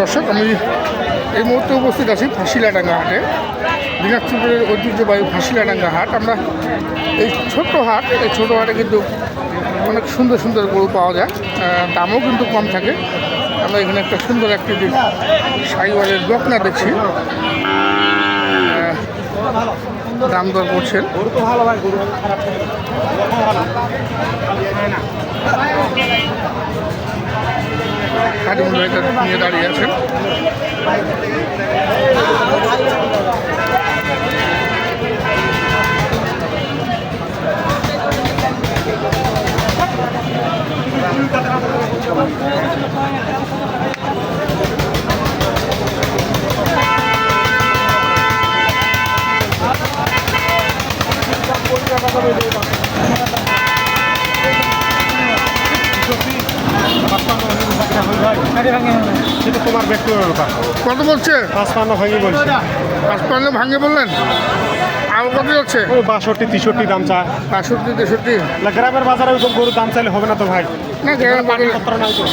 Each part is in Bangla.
দর্শক, আমি এই মুহূর্তে উপস্থিত আছি ফাঁসিলাডাঙ্গা হাটে। দিনাজপুরের ঐতিহ্যবাহী ফাঁসিলাডাঙ্গা হাট। আমরা এই ছোট্ট হাট, এই ছোটো হাটে কিন্তু অনেক সুন্দর সুন্দর গরু পাওয়া যায়, দামও কিন্তু কম থাকে। আমরা এখানে একটা সুন্দর একটি শাহিওয়ালের বকনা দেখছি, দাম দর করছেন। খাদিমুল ভাই নিয়ে দাঁড়িয়ে আছেন। কত বলছে? 55 ভাঙি বলছে। 55 ভাঙে বললেন। আর কত যাচ্ছে? 62 63 দাম চা। 62 63। গ্রামের বাজারে ওইসব গরুর দাম চাইলে হবে না তো ভাই। না, গ্রামের বাজারে পত্র নাই তো।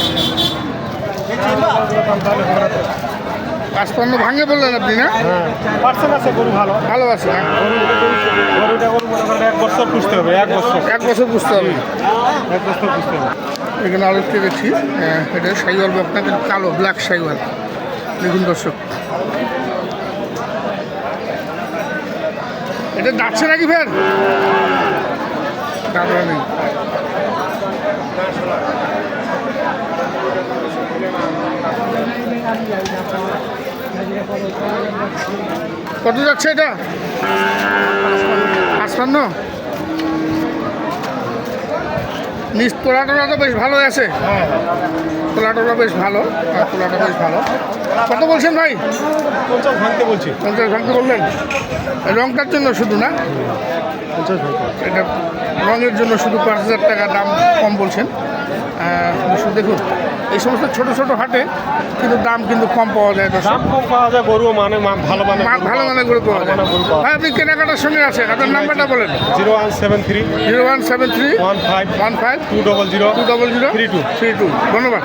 55 ভাঙে বললেন আপনি, না? হ্যাঁ, পার্সেন্ট আছে, গরু ভালো ভালো আছে না? গরুটা গরু মনে করেন 1 বছর পুষতে হবে। 1 বছর 1 বছর বুঝতে হবে। 1 বছর পুষতে হবে। এখানে আরেকটি দেখছি, এটা শাহিওয়াল বকনা, কিন্তু কালো, ব্ল্যাক শাহিওয়াল। দেখুন দর্শক, এটা যাচ্ছে নাকি ফের? দাঁড়া নেই। কত যাচ্ছে এটা? 55। নিচ তোলাটা তো বেশ ভালো আছে। তোলাটা বেশ ভালো, তোলাটা বেশ ভালো। কত বলছেন ভাই? 50 ভাঙতে বলছি। 50 ভাঙতে বললেন। রংটার জন্য শুধু, না? 50 ভাঙতে। এটা রঙের জন্য শুধু 5000 টাকা দাম কম বলছেন। দেখুন, এই সমস্ত ছোট ছোট হাটে কিন্তু দাম কিন্তু কম পাওয়া যায়। দাম কম পাওয়া যায়, গরু মানে ভালো মানে ভালো মানে গরু পাওয়া যায়। ভাই, আপনি কেনাকাটার সঙ্গে আছেন, আপনার নাম্বারটা বলেন। 0173 0173 15 15 200 200 32। ধন্যবাদ।